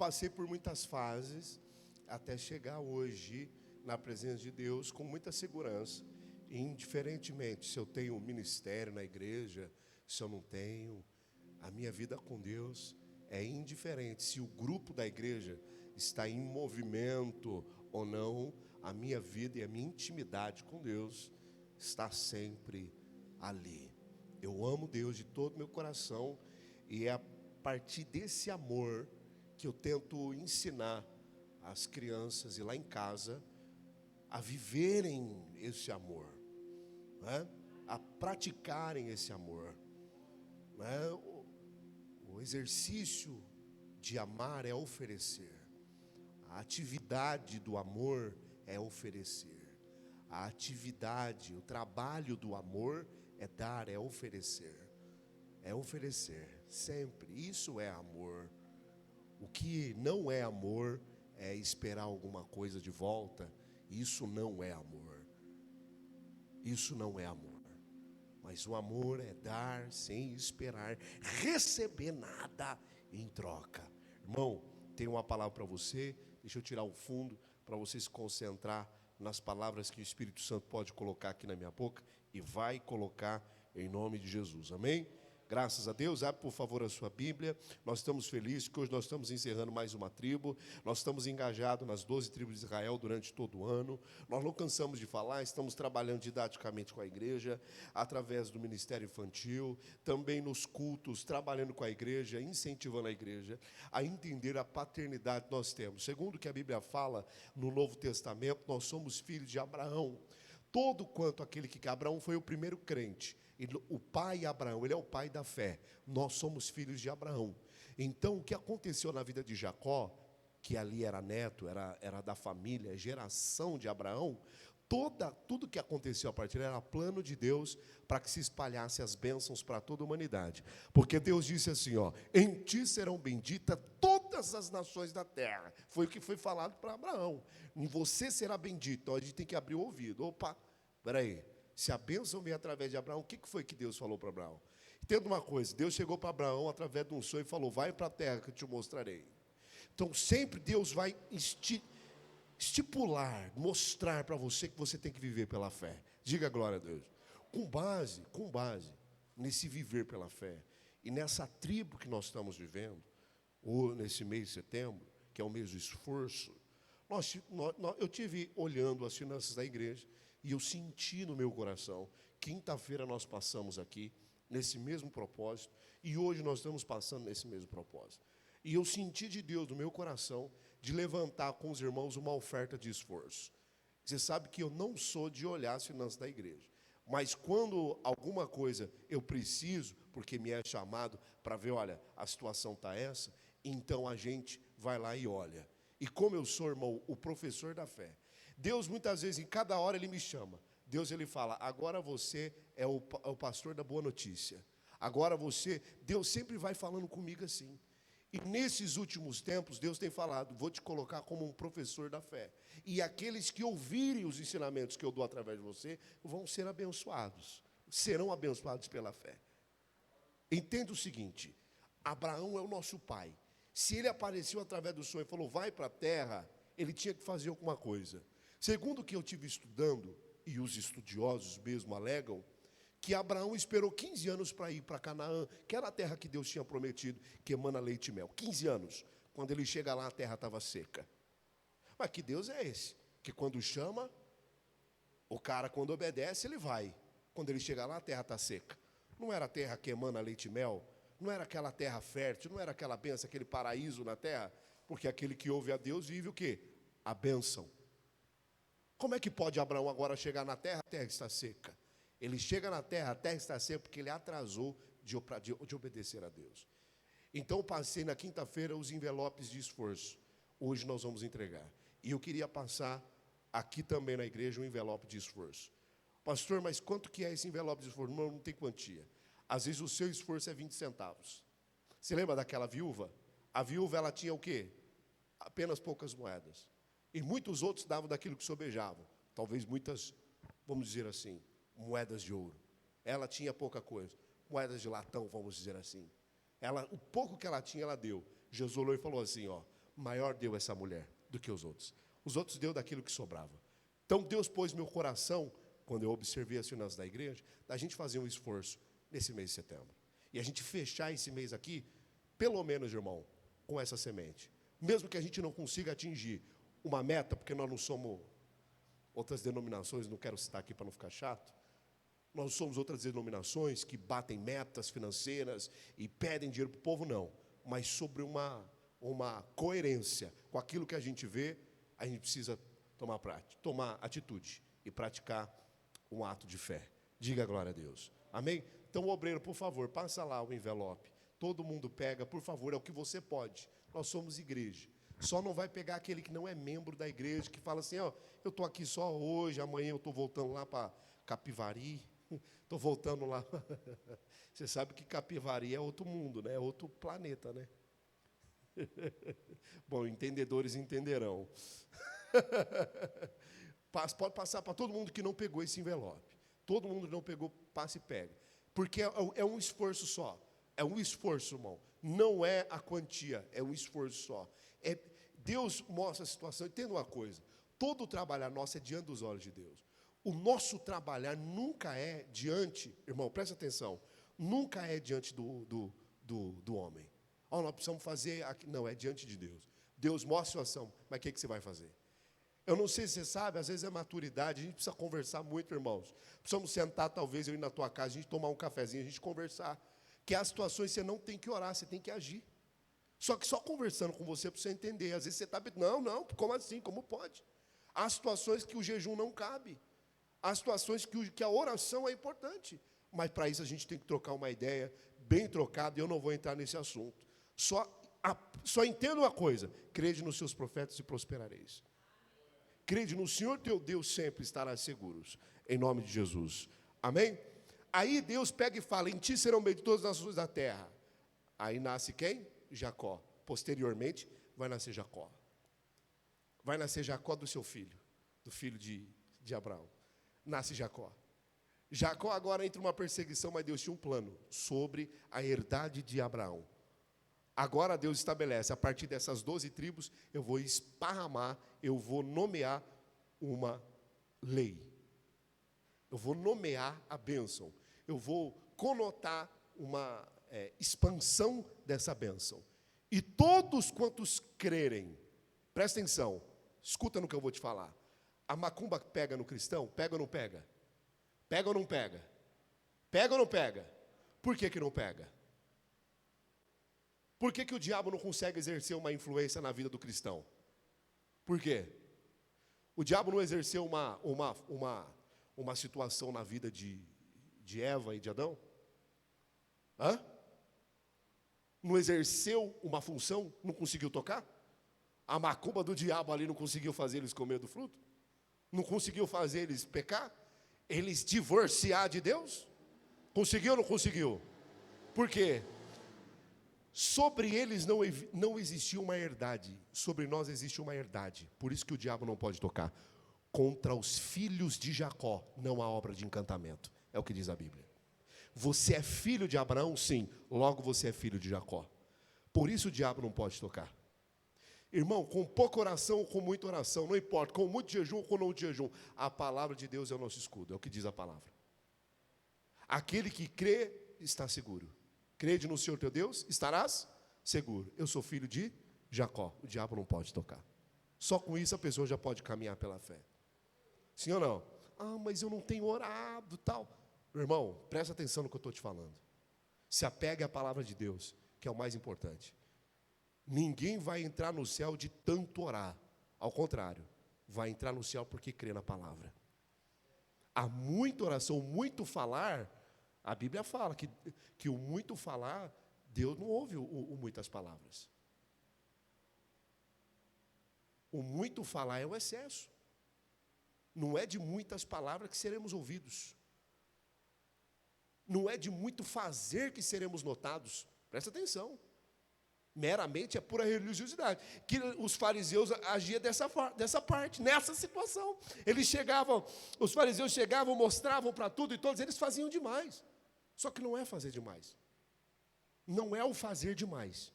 Passei por muitas fases até chegar hoje na presença de Deus com muita segurança, indiferentemente se eu tenho um ministério na igreja, se eu não tenho. A minha vida com Deus é indiferente se o grupo da igreja está em movimento ou não. A minha vida e a minha intimidade com Deus está sempre ali. Eu amo Deus de todo o meu coração e é a partir desse amor que eu tento ensinar as crianças e lá em casa a viverem esse amor, né? A praticarem esse amor, né? O exercício de amar é oferecer. A atividade do amor é oferecer. A atividade, o trabalho do amor é dar, é oferecer. É oferecer, sempre. Isso é amor. O que não é amor é esperar alguma coisa de volta. Isso não é amor. Isso não é amor. Mas o amor é dar sem esperar, receber nada em troca. Irmão, tenho uma palavra para você. Deixa eu tirar o fundo para você se concentrar nas palavras que o Espírito Santo pode colocar aqui na minha boca e vai colocar em nome de Jesus. Amém? Graças a Deus. Abre por favor a sua Bíblia. Nós estamos felizes que hoje nós estamos encerrando mais uma tribo. Nós estamos engajados nas 12 tribos de Israel durante todo o ano. Nós não cansamos de falar, estamos trabalhando didaticamente com a igreja, através do ministério infantil, também nos cultos, trabalhando com a igreja, incentivando a igreja a entender a paternidade que nós temos. Segundo o que a Bíblia fala no Novo Testamento, nós somos filhos de Abraão. Todo quanto aquele que Abraão foi o primeiro crente. O pai Abraão, ele é o pai da fé. Nós somos filhos de Abraão. Então, o que aconteceu na vida de Jacó, que ali era neto, era da família, geração de Abraão, tudo que aconteceu a partir era plano de Deus para que se espalhasse as bênçãos para toda a humanidade. Porque Deus disse assim, em ti serão benditas todas as nações da terra. Foi o que foi falado para Abraão. Em você será bendito. Então a gente tem que abrir o ouvido. Opa, peraí. Se a bênção vem através de Abraão, o que foi que Deus falou para Abraão? Entenda uma coisa, Deus chegou para Abraão através de um sonho e falou, vai para a terra que eu te mostrarei. Então sempre Deus vai estipular, mostrar para você que você tem que viver pela fé. Diga glória a Deus. Com base nesse viver pela fé e nessa tribo que nós estamos vivendo, ou nesse mês de setembro, que é o mês do esforço, eu tive olhando as finanças da igreja e eu senti no meu coração, quinta-feira nós passamos aqui nesse mesmo propósito e hoje nós estamos passando nesse mesmo propósito. E eu senti de Deus no meu coração de levantar com os irmãos uma oferta de esforço. Você sabe que eu não sou de olhar as finanças da igreja, mas quando alguma coisa eu preciso, porque me é chamado para ver, olha, a situação está essa, então a gente vai lá e olha. E como eu sou, irmão, o professor da fé, Deus muitas vezes, em cada hora Ele me chama. Deus, Ele fala, agora você é o pastor da boa notícia. Agora Deus sempre vai falando comigo assim. E nesses últimos tempos, Deus tem falado, vou te colocar como um professor da fé. E aqueles que ouvirem os ensinamentos que eu dou através de você, vão ser abençoados. Serão abençoados pela fé. Entenda o seguinte, Abraão é o nosso pai. Se ele apareceu através do sonho e falou, vai para a terra, ele tinha que fazer alguma coisa. Segundo o que eu tive estudando, e os estudiosos mesmo alegam, que Abraão esperou 15 anos para ir para Canaã, que era a terra que Deus tinha prometido, que emana leite e mel. 15 anos. Quando ele chega lá, a terra estava seca. Mas que Deus é esse? Que quando chama, o cara quando obedece, ele vai. Quando ele chega lá, a terra está seca. Não era a terra que emana leite e mel? Não era aquela terra fértil? Não era aquela bênção, aquele paraíso na terra? Porque aquele que ouve a Deus vive o quê? A bênção. Como é que pode Abraão agora chegar na terra, a terra está seca? Ele chega na terra, a terra está seca, porque ele atrasou de obedecer a Deus. Então, passei na quinta-feira os envelopes de esforço. Hoje nós vamos entregar. E eu queria passar aqui também na igreja um envelope de esforço. Pastor, mas quanto que é esse envelope de esforço? Não tem quantia. Às vezes o seu esforço é 20 centavos. Você lembra daquela viúva? A viúva, ela tinha o quê? Apenas poucas moedas. E muitos outros davam daquilo que sobejavam. Talvez muitas, vamos dizer assim, moedas de ouro. Ela tinha pouca coisa. Moedas de latão, vamos dizer assim. O pouco que ela tinha, ela deu. Jesus olhou e falou assim, maior deu essa mulher do que os outros. Os outros deu daquilo que sobrava. Então Deus pôs meu coração, quando eu observei as finanças da igreja, da gente fazer um esforço nesse mês de setembro. E a gente fechar esse mês aqui, pelo menos, irmão, com essa semente. Mesmo que a gente não consiga atingir uma meta, porque nós não somos outras denominações, não quero citar aqui para não ficar chato, nós somos outras denominações que batem metas financeiras e pedem dinheiro para o povo, não. Mas sobre uma coerência com aquilo que a gente vê, a gente precisa tomar atitude e praticar um ato de fé. Diga glória a Deus. Amém? Então, obreiro, por favor, passa lá o envelope. Todo mundo pega, por favor, é o que você pode. Nós somos igreja. Só não vai pegar aquele que não é membro da igreja, que fala assim, ó, eu estou aqui só hoje, amanhã eu estou voltando lá para Capivari, estou voltando lá. Você sabe que Capivari é outro mundo, né? É outro planeta, né? Bom, entendedores entenderão. Pode passar para todo mundo que não pegou esse envelope. Todo mundo que não pegou, passa e pega. Porque é um esforço só. É um esforço, irmão. Não é a quantia, é um esforço só. Deus mostra a situação. Entenda uma coisa. Todo trabalhar nosso é diante dos olhos de Deus. O nosso trabalhar nunca é diante, irmão, presta atenção, nunca é diante do homem. Oh, nós precisamos fazer aqui. Não, é diante de Deus. Deus mostra a situação, mas o que você vai fazer? Eu não sei se você sabe, às vezes é maturidade, a gente precisa conversar muito, irmãos. Precisamos sentar, talvez, eu ir na tua casa, a gente tomar um cafezinho, a gente conversar. Que há situações que você não tem que orar, você tem que agir. Só que só conversando com você para você entender. Às vezes você está pensando, não, como assim, como pode? Há situações que o jejum não cabe. Há situações que a oração é importante. Mas para isso a gente tem que trocar uma ideia bem trocada, e eu não vou entrar nesse assunto. Só entenda uma coisa, crede nos seus profetas e prosperareis. Crede no Senhor teu Deus, sempre estarás seguros. Em nome de Jesus. Amém? Aí Deus pega e fala, em ti serão benditas todas as nações da terra. Aí nasce quem? Jacó. Posteriormente, vai nascer Jacó. Vai nascer Jacó do seu filho, do filho de Abraão. Nasce Jacó. Jacó agora entra numa perseguição, mas Deus tinha um plano sobre a herdade de Abraão. Agora Deus estabelece, a partir dessas 12 tribos, eu vou esparramar, eu vou nomear uma lei. Eu vou nomear a bênção. Eu vou conotar uma expansão dessa bênção. E todos quantos crerem, presta atenção, escuta no que eu vou te falar. A macumba pega no cristão? Pega ou não pega? Pega ou não pega? Pega ou não pega? Por que não pega? Por que o diabo não consegue exercer uma influência na vida do cristão? Por quê? O diabo não exerceu uma situação na vida de Eva e de Adão? Hã? Não exerceu uma função? Não conseguiu tocar? A macumba do diabo ali não conseguiu fazer eles comer do fruto? Não conseguiu fazer eles pecar? Eles divorciar de Deus? Conseguiu ou não conseguiu? Por quê? Sobre eles não existiu uma herdade. Sobre nós existe uma herdade. Por isso que o diabo não pode tocar. Contra os filhos de Jacó não há obra de encantamento. É o que diz a Bíblia. Você é filho de Abraão? Sim. Logo você é filho de Jacó. Por isso o diabo não pode tocar. Irmão, com pouca oração ou com muita oração, não importa, com muito jejum ou com não jejum, a palavra de Deus é o nosso escudo, é o que diz a palavra. Aquele que crê está seguro. Crede no Senhor teu Deus, estarás seguro. Eu sou filho de Jacó, o diabo não pode tocar. Só com isso a pessoa já pode caminhar pela fé. Sim ou não? Ah, mas eu não tenho orado, tal. Irmão, presta atenção no que eu estou te falando. Se apegue à palavra de Deus, que é o mais importante. Ninguém vai entrar no céu de tanto orar. Ao contrário, vai entrar no céu porque crê na palavra. Há muita oração, muito falar. A Bíblia fala que o muito falar, Deus não ouve o muitas palavras. O muito falar é o excesso. Não é de muitas palavras que seremos ouvidos. Não é de muito fazer que seremos notados. Presta atenção. Meramente é pura religiosidade. Que os fariseus agiam dessa parte, nessa situação. Os fariseus chegavam, mostravam para tudo e todos, eles faziam demais. Só que não é fazer demais. Não é o fazer demais.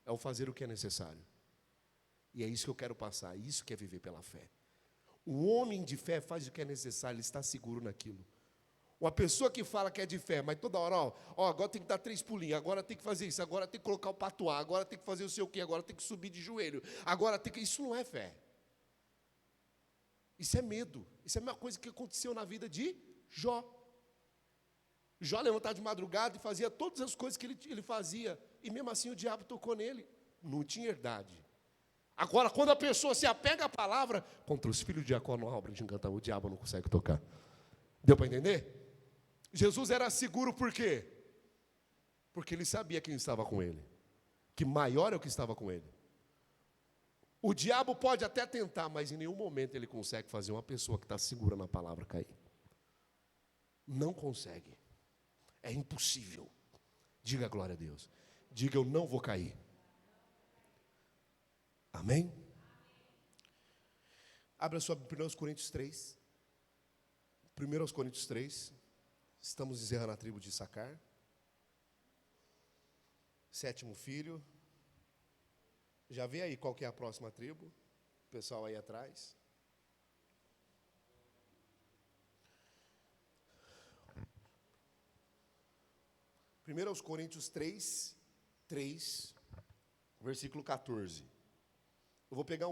É o fazer o que é necessário. E é isso que eu quero passar, isso que é viver pela fé. O homem de fé faz o que é necessário, ele está seguro naquilo. Uma pessoa que fala que é de fé, mas toda hora, agora tem que dar 3 pulinhos, agora tem que fazer isso, agora tem que colocar o patuá, agora tem que fazer o sei o quê, agora tem que subir de joelho, agora tem que... Isso não é fé. Isso é medo. Isso é a mesma coisa que aconteceu na vida de Jó. Jó levantava de madrugada e fazia todas as coisas que ele fazia, e mesmo assim o diabo tocou nele. Não tinha herdade. Agora, quando a pessoa se apega à palavra, contra os filhos de Jacó não há obra de encantar, o diabo não consegue tocar. Deu para entender? Jesus era seguro por quê? Porque ele sabia quem estava com ele, que maior é o que estava com ele. O diabo pode até tentar, mas em nenhum momento ele consegue fazer uma pessoa que está segura na palavra cair. Não consegue. É impossível. Diga glória a Deus. Diga, eu não vou cair. Amém? Abra sua 1 Coríntios 3. 1 Coríntios 3. Estamos encerrando a tribo de Issacar. 7º filho. Já vê aí qual que é a próxima tribo? O pessoal aí atrás. Primeiro Coríntios 3, versículo 14. Eu vou pegar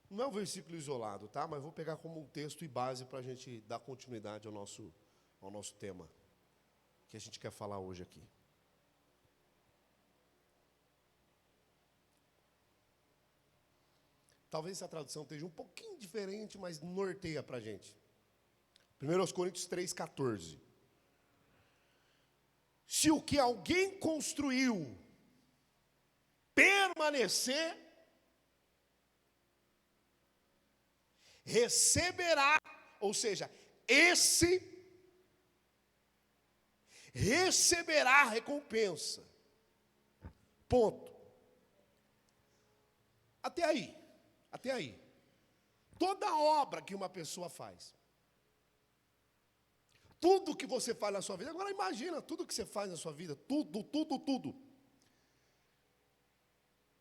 não é um versículo isolado, tá? Mas vou pegar como um texto e base para a gente dar continuidade ao nosso tema, que a gente quer falar hoje aqui. Talvez essa tradução esteja um pouquinho diferente, mas norteia para a gente. 1 Coríntios 3, 14. Se o que alguém construiu permanecer, receberá, ou seja, esse receberá a recompensa. Ponto. Até aí. Toda obra que uma pessoa faz, tudo que você faz na sua vida, agora imagina, tudo que você faz na sua vida, tudo.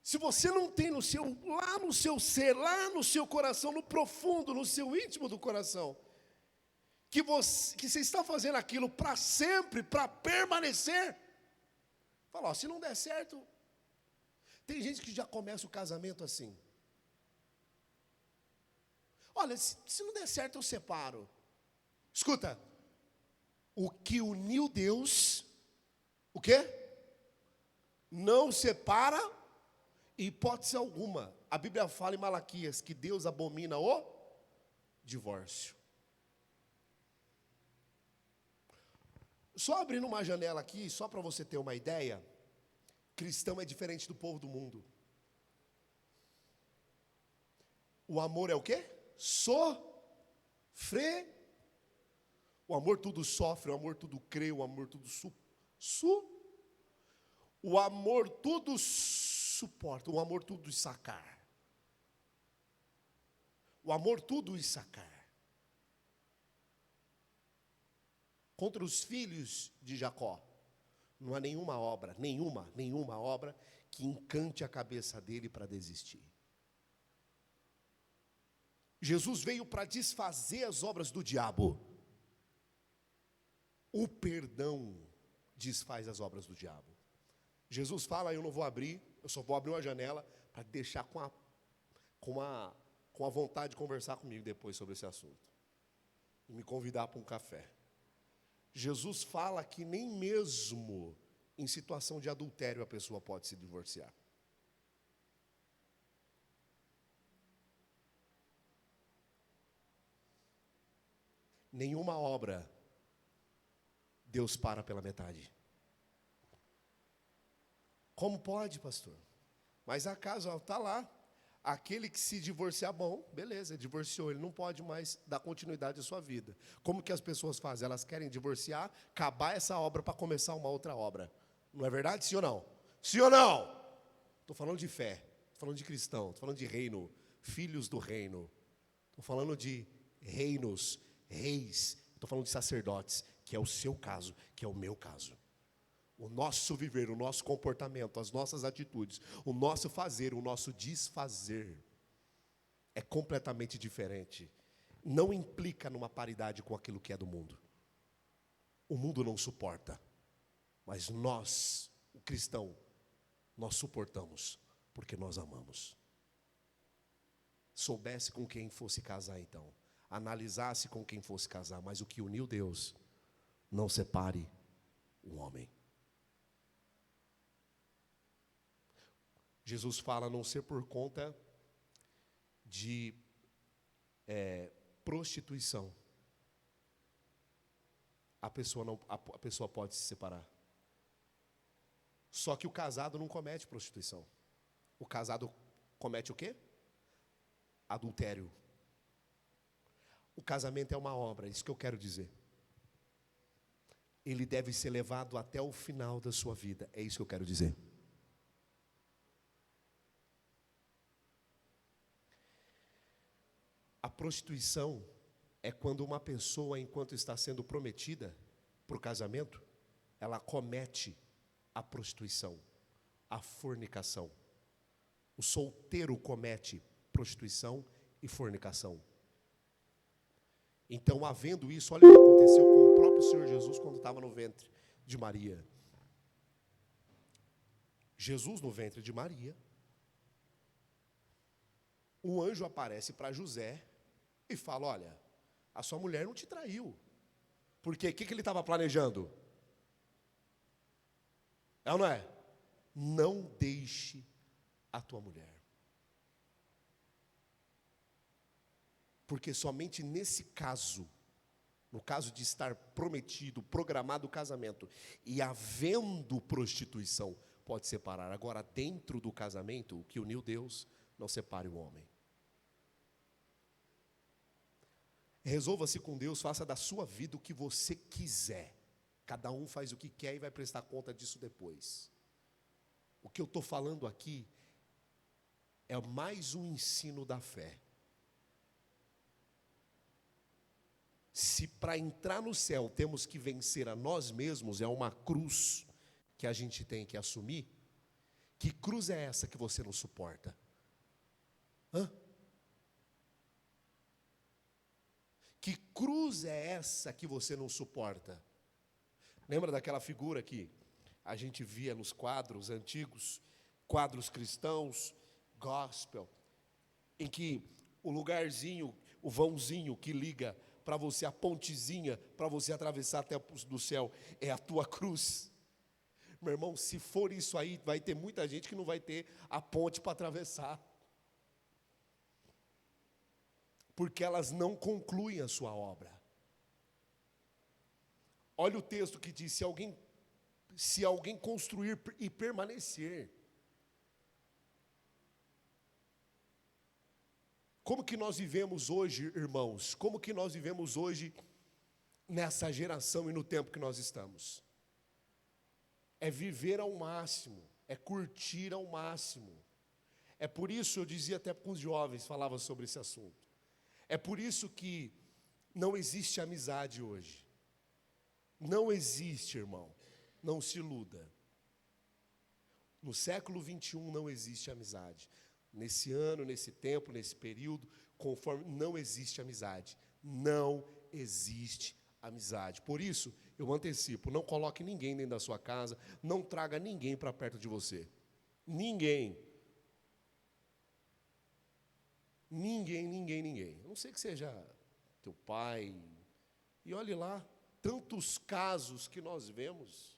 Se você não tem lá no seu ser, lá no seu coração, no profundo, no seu íntimo do coração, que você está fazendo aquilo para sempre, para permanecer, fala, se não der certo, tem gente que já começa o casamento assim. Olha, se não der certo eu separo. Escuta, o que uniu Deus, o quê? Não separa, hipótese alguma. A Bíblia fala em Malaquias que Deus abomina o divórcio. Só abrindo uma janela aqui, só para você ter uma ideia, cristão é diferente do povo do mundo. O amor é o quê? Sofrer. O amor tudo sofre, o amor tudo crê, o amor tudo o amor tudo suporta, o amor tudo sacar. O amor tudo sacar. Contra os filhos de Jacó, não há nenhuma obra que encante a cabeça dele para desistir. Jesus veio para desfazer as obras do diabo. O perdão desfaz as obras do diabo. Jesus fala, eu não vou abrir, eu só vou abrir uma janela para deixar com a vontade de conversar comigo depois sobre esse assunto. E me convidar para um café. Jesus fala que nem mesmo em situação de adultério a pessoa pode se divorciar. Nenhuma obra Deus para pela metade. Como pode, pastor? Mas acaso está lá. Aquele que se divorciar, bom, beleza, divorciou, ele não pode mais dar continuidade à sua vida. Como que as pessoas fazem? Elas querem divorciar, acabar essa obra para começar uma outra obra. Não é verdade? Sim ou não? Sim ou não? Estou falando de fé, estou falando de cristão, estou falando de reino, filhos do reino. Estou falando de reis, estou falando de sacerdotes, que é o seu caso, que é o meu caso. O nosso viver, o nosso comportamento, as nossas atitudes, o nosso fazer, o nosso desfazer é completamente diferente. Não implica numa paridade com aquilo que é do mundo. O mundo não suporta, mas nós, o cristão, nós suportamos, porque nós amamos. Soubesse com quem fosse casar então, analisasse com quem fosse casar, mas o que uniu Deus, não separe o homem. Jesus fala, a não ser por conta de prostituição, a pessoa pode se separar. Só que o casado não comete prostituição. O casado comete o quê? Adultério. O casamento é uma obra, é isso que eu quero dizer. Ele deve ser levado até o final da sua vida, é isso que eu quero dizer. A prostituição é quando uma pessoa, enquanto está sendo prometida para o casamento, ela comete a prostituição, a fornicação. O solteiro comete prostituição e fornicação. Então, havendo isso, olha o que aconteceu com o próprio Senhor Jesus quando estava no ventre de Maria. Jesus no ventre de Maria, um anjo aparece para José e fala, olha, a sua mulher não te traiu. Porque o que ele estava planejando? É ou não é? Não deixe a tua mulher. Porque somente nesse caso, no caso de estar prometido, programado o casamento, e havendo prostituição, pode separar. Agora, dentro do casamento, o que uniu Deus, não separe o homem. Resolva-se com Deus, faça da sua vida o que você quiser. Cada um faz o que quer e vai prestar conta disso depois. O que eu estou falando aqui é mais um ensino da fé. Se para entrar no céu temos que vencer a nós mesmos, é uma cruz que a gente tem que assumir. Que cruz é essa que você não suporta? Que cruz é essa que você não suporta? Lembra daquela figura que a gente via nos quadros antigos, quadros cristãos, gospel, em que o lugarzinho, o vãozinho que liga para você, a pontezinha para você atravessar até do céu, é a tua cruz. Meu irmão, se for isso aí, vai ter muita gente que não vai ter a ponte para atravessar. Porque elas não concluem a sua obra. Olha o texto que diz, se alguém construir e permanecer. Como que nós vivemos hoje, irmãos? Como que nós vivemos hoje nessa geração e no tempo que nós estamos? É viver ao máximo, é curtir ao máximo. É por isso, eu dizia até com os jovens, falava sobre esse assunto. É por isso que não existe amizade hoje. Não existe, irmão. Não se iluda. No século 21 não existe amizade. Nesse ano, nesse tempo, nesse período, conforme, não existe amizade. Não existe amizade. Por isso, eu antecipo, não coloque ninguém dentro da sua casa, não traga ninguém para perto de você. Ninguém. Ninguém. A não ser que seja teu pai. E olhe lá, tantos casos que nós vemos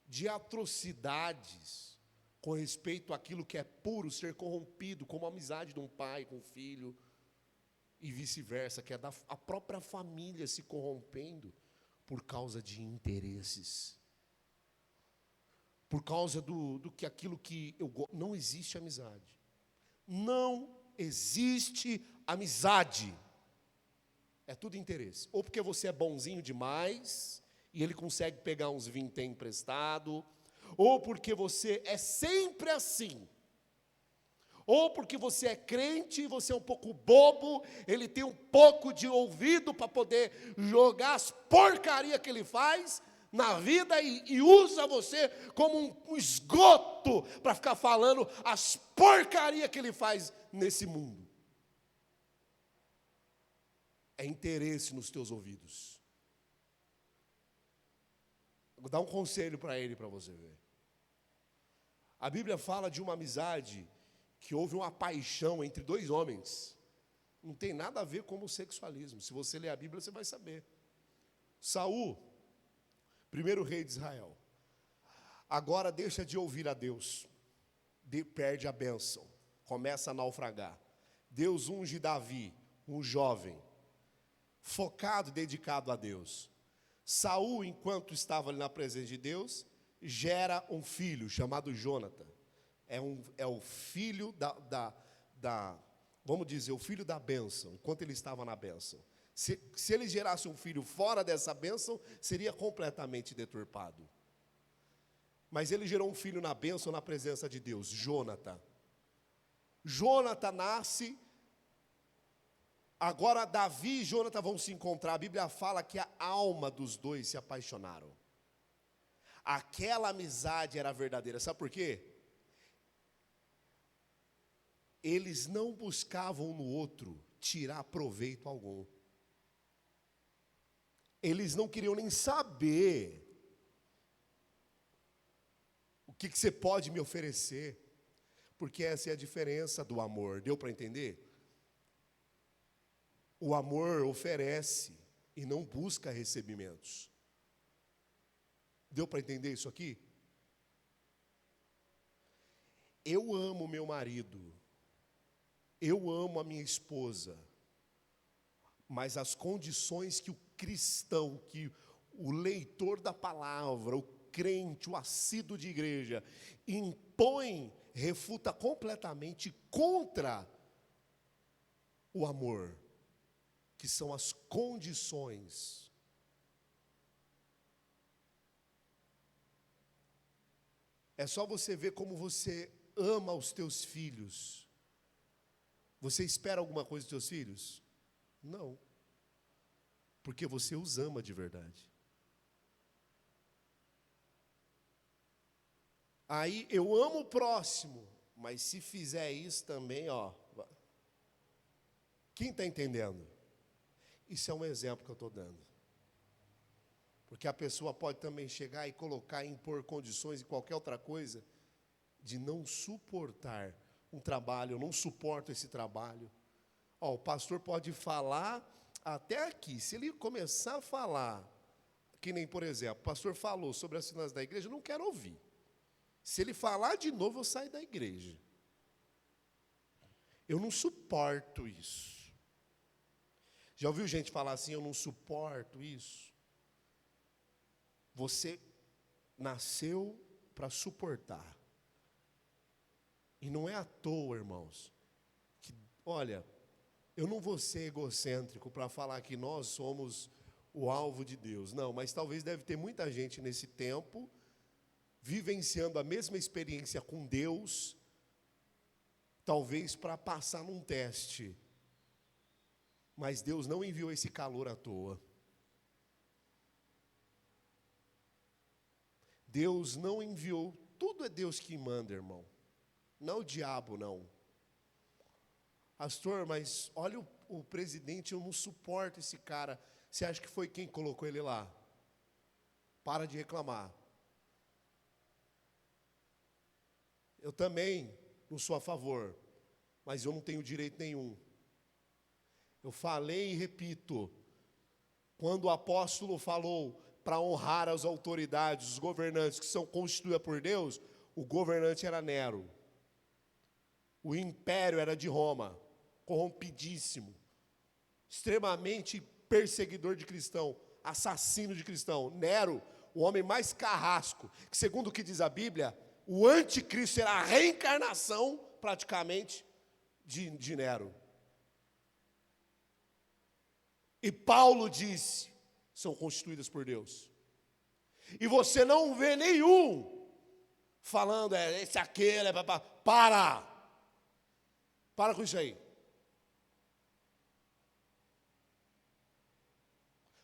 de atrocidades com respeito àquilo que é puro, ser corrompido, como a amizade de um pai com um filho, e vice-versa, que é a própria família se corrompendo por causa de interesses. Por causa do que aquilo que eu gosto. Não existe amizade. Não existe amizade. É tudo interesse. Ou porque você é bonzinho demais e ele consegue pegar uns 20 emprestado, ou porque você é sempre assim, ou porque você é crente e você é um pouco bobo, ele tem um pouco de ouvido para poder jogar as porcarias que ele faz na vida e usa você como um esgoto para ficar falando as porcarias que ele faz nesse mundo. É interesse nos teus ouvidos. Vou dar um conselho para ele, para você ver. A Bíblia fala de uma amizade que houve uma paixão entre dois homens. Não tem nada a ver com homossexualismo. Se você ler a Bíblia, você vai saber. Saul, primeiro rei de Israel, agora deixa de ouvir a Deus, perde a bênção, começa a naufragar. Deus unge Davi, um jovem, focado e dedicado a Deus. Saul, enquanto estava ali na presença de Deus, gera um filho chamado Jônatan. É o filho vamos dizer, o filho da bênção, enquanto ele estava na bênção. Se ele gerasse um filho fora dessa bênção, seria completamente deturpado. Mas ele gerou um filho na bênção, na presença de Deus, Jônatan. Jônatan nasce. Agora Davi e Jônatan vão se encontrar. A Bíblia fala que a alma dos dois se apaixonaram. Aquela amizade era verdadeira. Sabe por quê? Eles não buscavam no outro tirar proveito algum. Eles não queriam nem saber o que você pode me oferecer, porque essa é a diferença do amor. Deu para entender? O amor oferece e não busca recebimentos. Deu para entender isso aqui? Eu amo meu marido, eu amo a minha esposa, mas as condições que o cristão, que o leitor da palavra, o crente, o assíduo de igreja, impõe, refuta completamente contra o amor, que são as condições. É só você ver como você ama os teus filhos. Você espera alguma coisa dos teus filhos? Não. Porque você os ama de verdade. Aí eu amo o próximo, mas se fizer isso também, ó. Quem está entendendo? Isso é um exemplo que eu estou dando. Porque a pessoa pode também chegar e colocar, impor condições e qualquer outra coisa, de não suportar um trabalho, eu não suporto esse trabalho. Ó, o pastor pode falar até aqui, se ele começar a falar, que nem, por exemplo, o pastor falou sobre as finanças da igreja, eu não quero ouvir. Se ele falar de novo, eu saio da igreja. Eu não suporto isso. Já ouviu gente falar assim, eu não suporto isso? Você nasceu para suportar. E não é à toa, irmãos, que, olha, eu não vou ser egocêntrico para falar que nós somos o alvo de Deus. Não, mas talvez deve ter muita gente nesse tempo vivenciando a mesma experiência com Deus, talvez para passar num teste. Mas Deus não enviou esse calor à toa. Deus não enviou, tudo é Deus que manda, irmão. Não o diabo, não. Pastor, mas olha o presidente, eu não suporto esse cara. Você acha que foi quem colocou ele lá? Para de reclamar. Eu também não sou a favor, mas eu não tenho direito nenhum. Eu falei e repito, quando o apóstolo falou para honrar as autoridades, os governantes que são constituídos por Deus, o governante era Nero. O império era de Roma, corrompidíssimo, extremamente perseguidor de cristão, assassino de cristão. Nero, o homem mais carrasco, que segundo o que diz a Bíblia, o anticristo era a reencarnação, praticamente, de Nero. E Paulo disse, são constituídas por Deus. E você não vê nenhum falando, esse aquele, para com isso aí.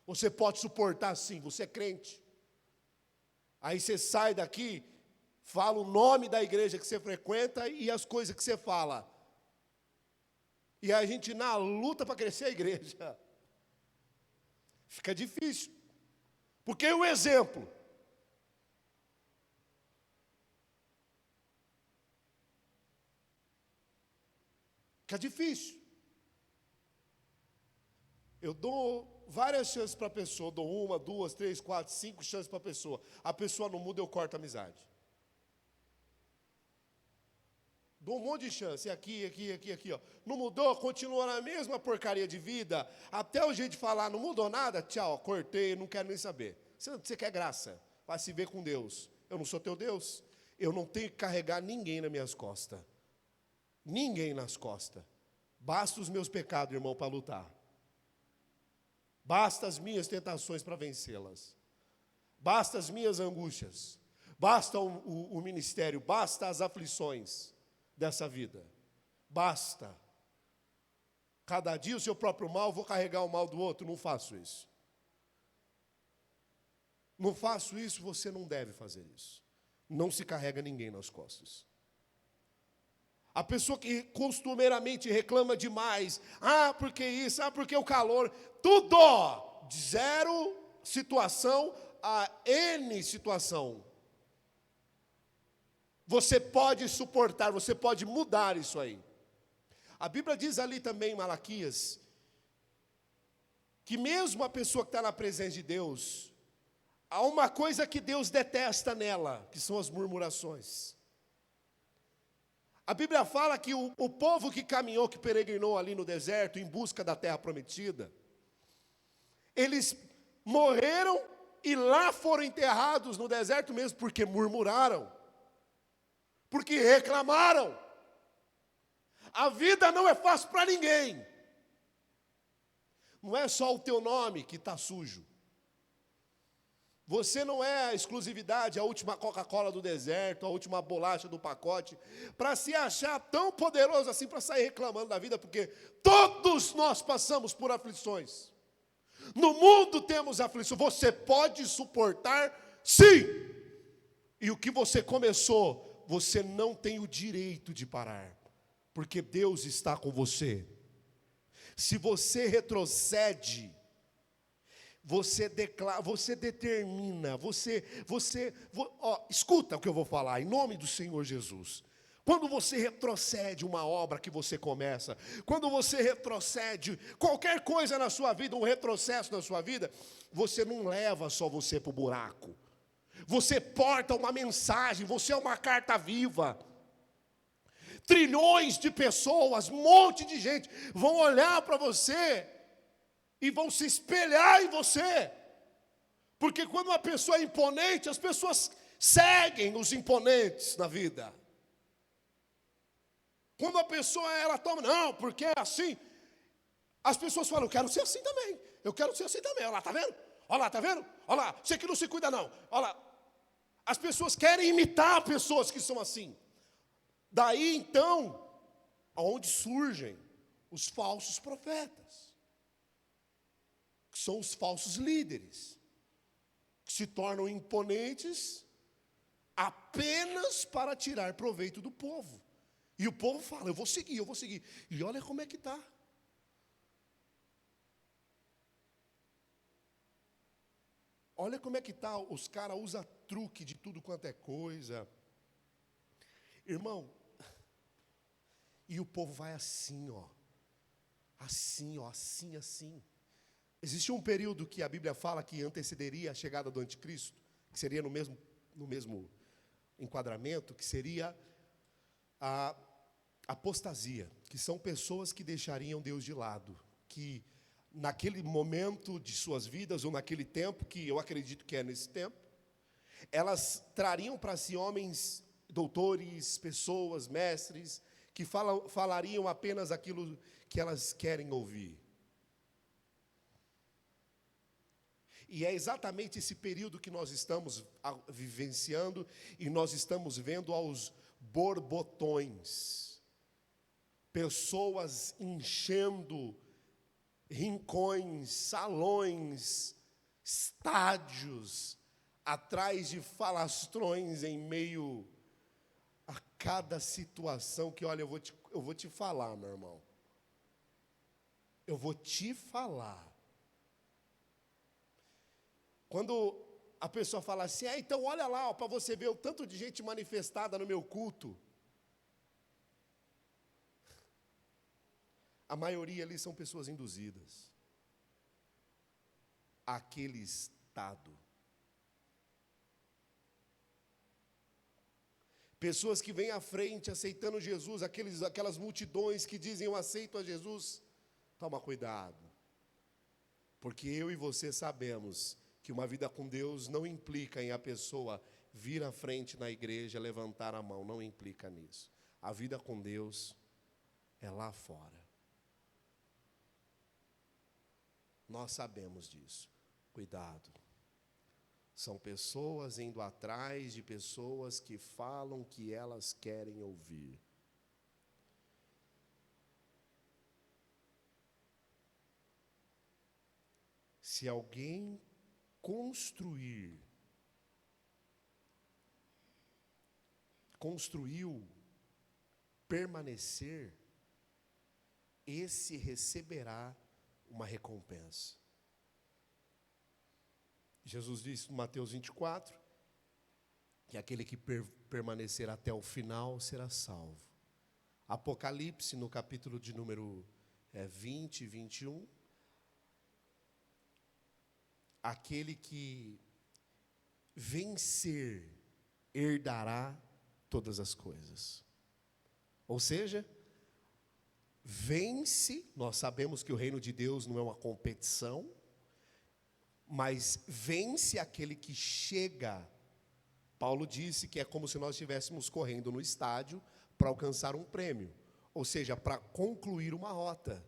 Você pode suportar sim, você é crente. Aí você sai daqui, fala o nome da igreja que você frequenta e as coisas que você fala. E a gente na luta para crescer a igreja. Fica difícil. Porque o exemplo. Fica difícil. Eu dou várias chances para a pessoa, dou 1, 2, 3, 4, 5 chances para a pessoa. A pessoa não muda, eu corto a amizade. Dou um monte de chance, aqui, ó. Não mudou, continua na mesma porcaria de vida, até o jeito de falar, não mudou nada, tchau, cortei, não quero nem saber. Você quer graça, vai se ver com Deus. Eu não sou teu Deus, eu não tenho que carregar ninguém nas minhas costas. Ninguém nas costas. Basta os meus pecados, irmão, para lutar. Basta as minhas tentações para vencê-las. Basta as minhas angústias. Basta o ministério, basta as aflições dessa vida. Basta. Cada dia o seu próprio mal, vou carregar o mal do outro. Não faço isso. Não faço isso, você não deve fazer isso. Não se carrega ninguém nas costas. A pessoa que costumeiramente reclama demais, porque isso, porque o calor, tudo, de 0 situação a N situação. Você pode suportar, você pode mudar isso aí. A Bíblia diz ali também em Malaquias, que mesmo a pessoa que está na presença de Deus, há uma coisa que Deus detesta nela, que são as murmurações. A Bíblia fala que o povo que caminhou, que peregrinou ali no deserto, em busca da terra prometida, eles morreram e lá foram enterrados no deserto mesmo, porque murmuraram, porque reclamaram. A vida não é fácil para ninguém. Não é só o teu nome que está sujo. Você não é a exclusividade, a última Coca-Cola do deserto, a última bolacha do pacote, para se achar tão poderoso assim, para sair reclamando da vida, porque todos nós passamos por aflições. No mundo temos aflições. Você pode suportar, sim. E o que você começou, você não tem o direito de parar, porque Deus está com você. Se você retrocede, você declara, você determina, escuta o que eu vou falar, em nome do Senhor Jesus. Quando você retrocede uma obra que você começa, quando você retrocede qualquer coisa na sua vida, um retrocesso na sua vida, você não leva só você para o buraco. Você porta uma mensagem, você é uma carta viva. Trilhões de pessoas, um monte de gente vão olhar para você e vão se espelhar em você. Porque quando uma pessoa é imponente, as pessoas seguem os imponentes na vida. Quando a pessoa, ela toma, não, porque é assim, as pessoas falam, eu quero ser assim também. Eu quero ser assim também. Olha lá, tá vendo? Olha lá, tá vendo? Olha lá, você que não se cuida não. Olha lá. As pessoas querem imitar pessoas que são assim. Daí, então, aonde surgem os falsos profetas. Que são os falsos líderes, que se tornam imponentes apenas para tirar proveito do povo. E o povo fala, eu vou seguir. E olha como é que está. Olha como é que está, os caras usam truque de tudo quanto é coisa. Irmão, e o povo vai assim, ó. Assim, ó, assim. Existe um período que a Bíblia fala que antecederia a chegada do anticristo, que seria no mesmo enquadramento, que seria a apostasia, que são pessoas que deixariam Deus de lado, que naquele momento de suas vidas, ou naquele tempo, que eu acredito que é nesse tempo, elas trariam para si homens, doutores, pessoas, mestres, que falariam apenas aquilo que elas querem ouvir. E é exatamente esse período que nós estamos vivenciando e nós estamos vendo aos borbotões. Pessoas enchendo rincões, salões, estádios, atrás de falastrões em meio a cada situação que, olha, eu vou te falar, meu irmão. Eu vou te falar. Quando a pessoa fala assim, então olha lá, para você ver o tanto de gente manifestada no meu culto. A maioria ali são pessoas induzidas àquele estado. Pessoas que vêm à frente aceitando Jesus, aquelas multidões que dizem eu aceito a Jesus. Toma cuidado, porque eu e você sabemos que uma vida com Deus não implica em a pessoa vir à frente na igreja, levantar a mão, não implica nisso. A vida com Deus é lá fora. Nós sabemos disso. Cuidado. São pessoas indo atrás de pessoas que falam que elas querem ouvir. Se alguém construiu permanecer, esse receberá uma recompensa. Jesus disse em Mateus 24, que aquele que permanecer até o final será salvo. Apocalipse, no capítulo de número 20 e 21, aquele que vencer herdará todas as coisas. Ou seja, vence, nós sabemos que o reino de Deus não é uma competição, mas vence aquele que chega. Paulo disse que é como se nós estivéssemos correndo no estádio para alcançar um prêmio, ou seja, para concluir uma rota.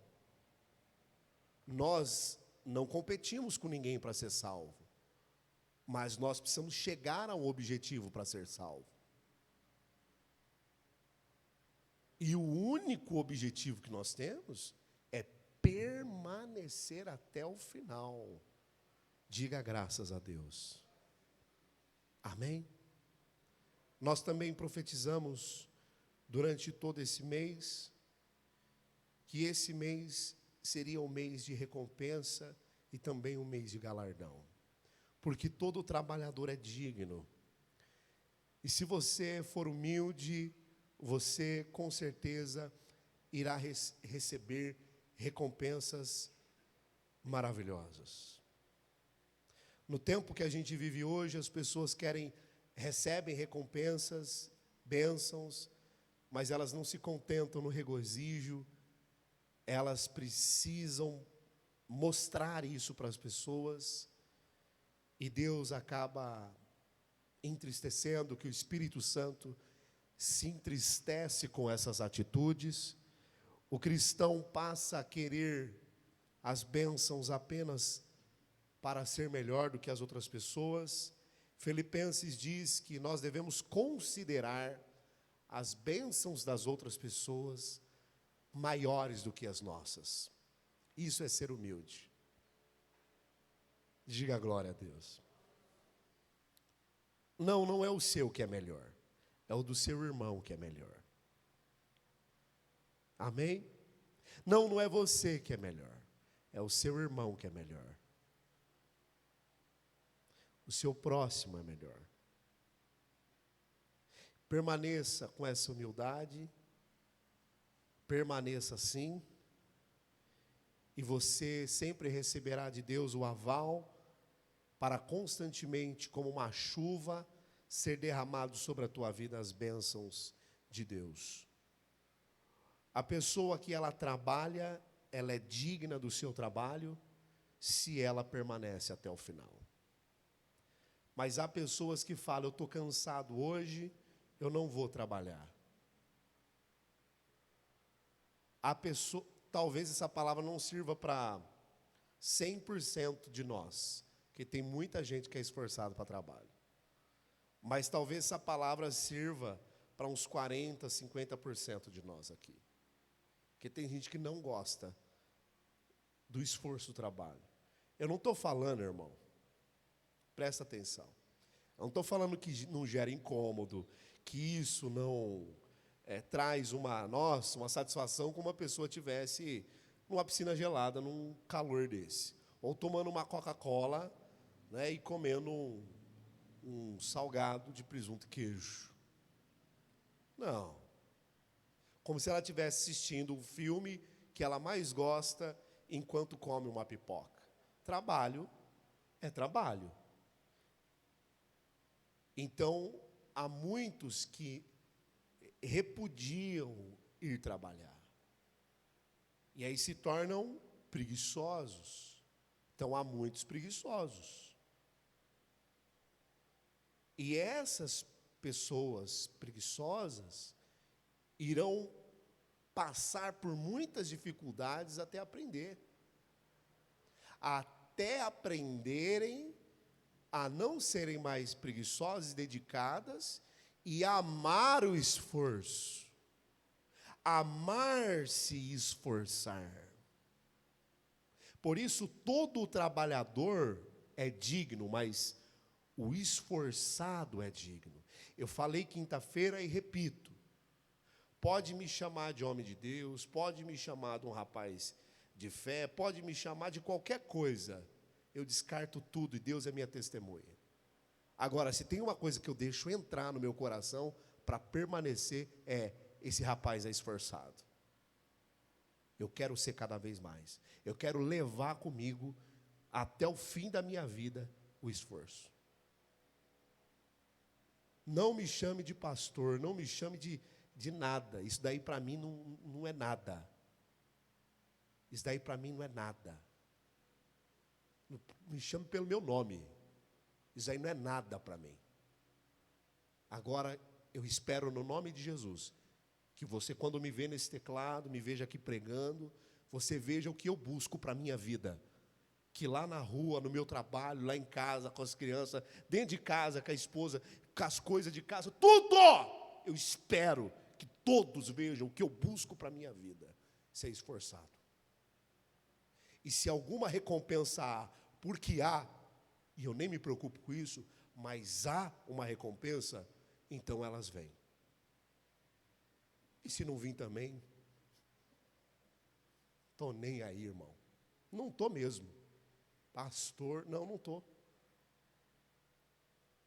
Nós não competimos com ninguém para ser salvo, mas nós precisamos chegar ao objetivo para ser salvo. E o único objetivo que nós temos é permanecer até o final. Diga graças a Deus. Amém? Nós também profetizamos durante todo esse mês que esse mês seria um mês de recompensa e também um mês de galardão. Porque todo trabalhador é digno. E se você for humilde, você com certeza irá receber recompensas maravilhosas. No tempo que a gente vive hoje, as pessoas recebem recompensas, bênçãos, mas elas não se contentam no regozijo, elas precisam mostrar isso para as pessoas, e Deus acaba entristecendo, que o Espírito Santo se entristece com essas atitudes. O cristão passa a querer as bênçãos apenas para ser melhor do que as outras pessoas. Filipenses diz que nós devemos considerar as bênçãos das outras pessoas maiores do que as nossas. Isso é ser humilde. Diga glória a Deus. Não é o seu que é melhor, é o do seu irmão que é melhor. Amém? Não é você que é melhor, é o seu irmão que é melhor. O seu próximo é melhor. Permaneça com essa humildade, permaneça assim, e você sempre receberá de Deus o aval para constantemente, como uma chuva, ser derramado sobre a tua vida as bênçãos de Deus. A pessoa que ela trabalha, ela é digna do seu trabalho, se ela permanece até o final. Mas há pessoas que falam, eu estou cansado hoje, eu não vou trabalhar. Talvez essa palavra não sirva para 100% de nós, porque tem muita gente que é esforçado para trabalho. Mas talvez essa palavra sirva para uns 40%, 50% de nós aqui. Porque tem gente que não gosta do esforço do trabalho. Eu não estou falando, irmão, presta atenção. Eu não estou falando que não gera incômodo, que isso não traz uma satisfação como uma pessoa tivesse numa piscina gelada, num calor desse. Ou tomando uma Coca-Cola, né, e comendo um salgado de presunto e queijo. Não. Como se ela estivesse assistindo um filme que ela mais gosta enquanto come uma pipoca. Trabalho é trabalho. Então, há muitos que repudiam ir trabalhar. E aí se tornam preguiçosos. Então, há muitos preguiçosos. E essas pessoas preguiçosas irão passar por muitas dificuldades até aprender. Até aprenderem a não serem mais preguiçosas e dedicadas e amar o esforço. Amar-se e esforçar. Por isso, todo trabalhador é digno, mas o esforçado é digno. Eu falei quinta-feira e repito. Pode me chamar de homem de Deus, pode me chamar de um rapaz de fé, pode me chamar de qualquer coisa. Eu descarto tudo e Deus é minha testemunha. Agora, se tem uma coisa que eu deixo entrar no meu coração para permanecer, esse rapaz é esforçado. Eu quero ser cada vez mais. Eu quero levar comigo, até o fim da minha vida, o esforço. Não me chame de pastor, não me chame de nada. Isso daí para mim não é nada. Isso daí para mim não é nada. Me chame pelo meu nome. Isso aí não é nada para mim. Agora, eu espero no nome de Jesus, que você, quando me vê nesse teclado, me veja aqui pregando, você veja o que eu busco para a minha vida. Que lá na rua, no meu trabalho, lá em casa, com as crianças, dentro de casa, com a esposa, com as coisas de casa, tudo! Eu espero que todos vejam o que eu busco para a minha vida. Ser esforçado. E se alguma recompensa há, porque há, e eu nem me preocupo com isso, mas há uma recompensa, então elas vêm. E se não vir também, estou nem aí, irmão. Não estou mesmo. Pastor, não estou.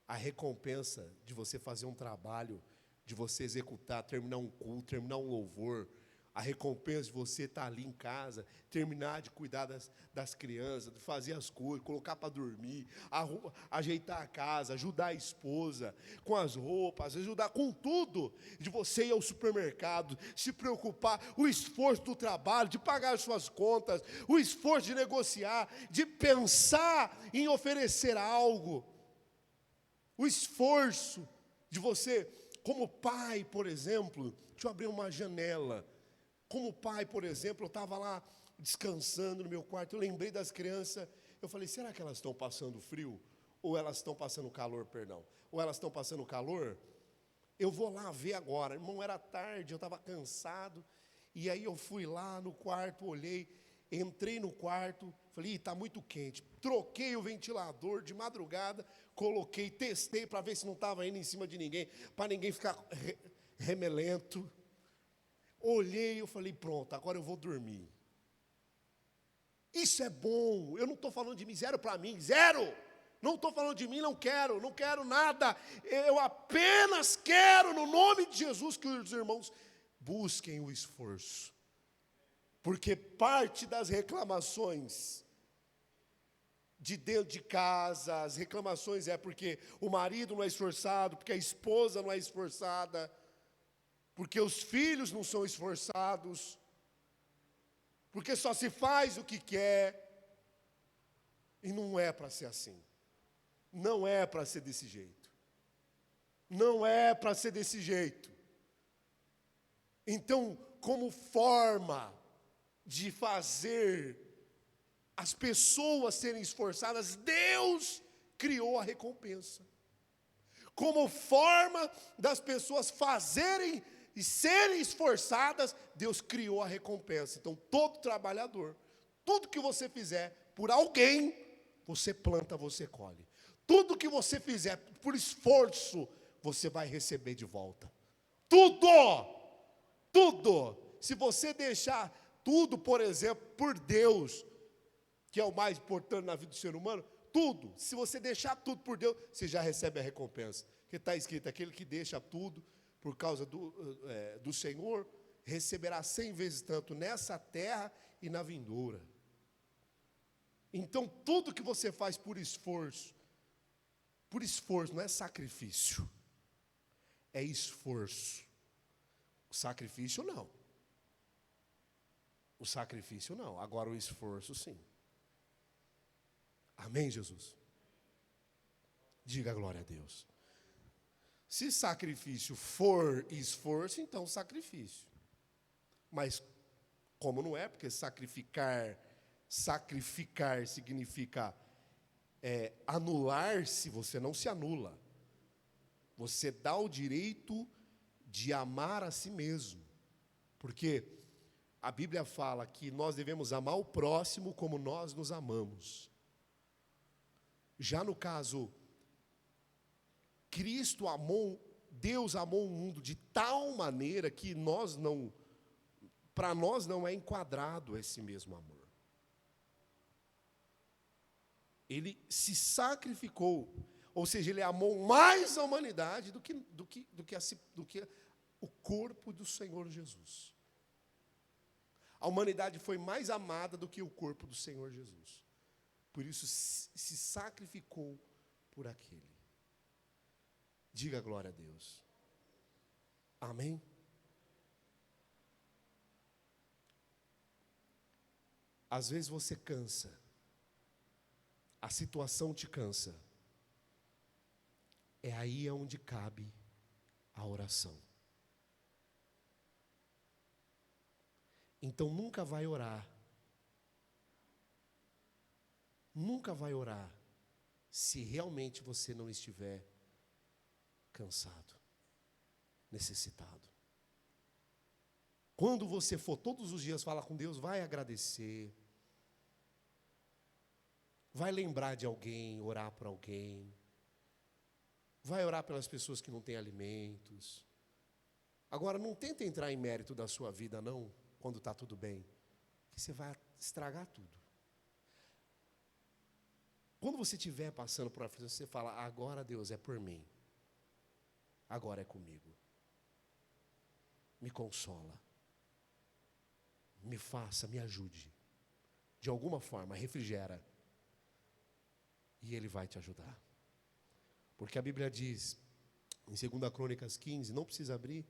A recompensa de você fazer um trabalho, de você executar, terminar um culto, terminar um louvor, a recompensa de você estar ali em casa, terminar de cuidar das crianças, de fazer as coisas, colocar para dormir, ajeitar a casa, ajudar a esposa com as roupas, ajudar com tudo, de você ir ao supermercado, se preocupar, o esforço do trabalho, de pagar as suas contas, o esforço de negociar, de pensar em oferecer algo, o esforço de você, como pai, por exemplo, deixa eu abrir uma janela. Como pai, por exemplo, eu estava lá descansando no meu quarto, eu lembrei das crianças, eu falei, será que elas estão passando frio? Ou elas estão passando calor, perdão? Ou elas estão passando calor? Eu vou lá ver agora. Irmão, era tarde, eu estava cansado, e aí eu fui lá no quarto, olhei, entrei no quarto, falei, está muito quente. Troquei o ventilador de madrugada, coloquei, testei para ver se não estava indo em cima de ninguém, para ninguém ficar remelento. Olhei, eu falei, pronto, agora eu vou dormir. Isso é bom, eu não estou falando de mim, zero para mim, zero. Não estou falando de mim, não quero nada. Eu apenas quero, no nome de Jesus, que os irmãos busquem o esforço. Porque parte das reclamações de dentro de casa, as reclamações é porque o marido não é esforçado, porque a esposa não é esforçada, porque os filhos não são esforçados, porque só se faz o que quer, e não é para ser assim, não é para ser desse jeito, não é para ser desse jeito. Então, como forma de fazer as pessoas serem esforçadas, Deus criou a recompensa, como forma das pessoas fazerem e serem esforçadas, Deus criou a recompensa. Então, todo trabalhador, tudo que você fizer por alguém, você planta, você colhe. Tudo que você fizer por esforço, você vai receber de volta. Tudo! Tudo! Se você deixar tudo, por exemplo, por Deus, que é o mais importante na vida do ser humano, tudo, se você deixar tudo por Deus, você já recebe a recompensa. Porque está escrito, aquele que deixa tudo por causa do Senhor, receberá 100 vezes tanto nessa terra e na vindoura. Então, tudo que você faz por esforço, não é sacrifício, é esforço. O sacrifício não. O sacrifício não, agora o esforço sim. Amém, Jesus? Diga glória a Deus. Se sacrifício for esforço, então sacrifício. Mas como não é, porque sacrificar significa anular-se, você não se anula. Você dá o direito de amar a si mesmo. Porque a Bíblia fala que nós devemos amar o próximo como nós nos amamos. Já no caso, Deus amou o mundo de tal maneira que para nós não é enquadrado esse mesmo amor. Ele se sacrificou, ou seja, ele amou mais a humanidade do que o corpo do Senhor Jesus. A humanidade foi mais amada do que o corpo do Senhor Jesus. Por isso se sacrificou por aquele. Diga glória a Deus. Amém? Às vezes você cansa. A situação te cansa. É aí onde cabe a oração. Então nunca vai orar. Nunca vai orar se realmente você não estiver cansado, necessitado. Quando você for todos os dias falar com Deus, vai agradecer. Vai lembrar de alguém, orar por alguém. Vai orar pelas pessoas que não têm alimentos. Agora, não tenta entrar em mérito da sua vida, não, quando está tudo bem, que você vai estragar tudo. Quando você estiver passando por aflição, você fala, agora Deus é por mim. Agora é comigo. Me consola. Me faça, me ajude. De alguma forma, refrigera. E Ele vai te ajudar. Porque a Bíblia diz, em 2 Crônicas 15, não precisa abrir.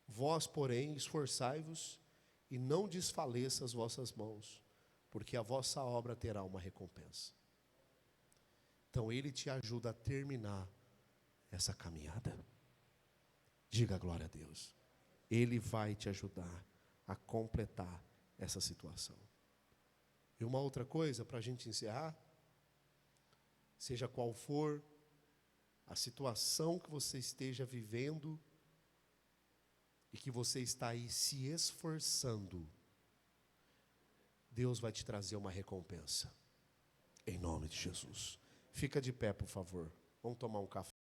Vós, porém, esforçai-vos e não desfaleça as vossas mãos, porque a vossa obra terá uma recompensa. Então Ele te ajuda a terminar essa caminhada. Diga glória a Deus. Ele vai te ajudar a completar essa situação. E uma outra coisa para a gente encerrar, seja qual for a situação que você esteja vivendo e que você está aí se esforçando, Deus vai te trazer uma recompensa. Em nome de Jesus. Fica de pé, por favor. Vamos tomar um café.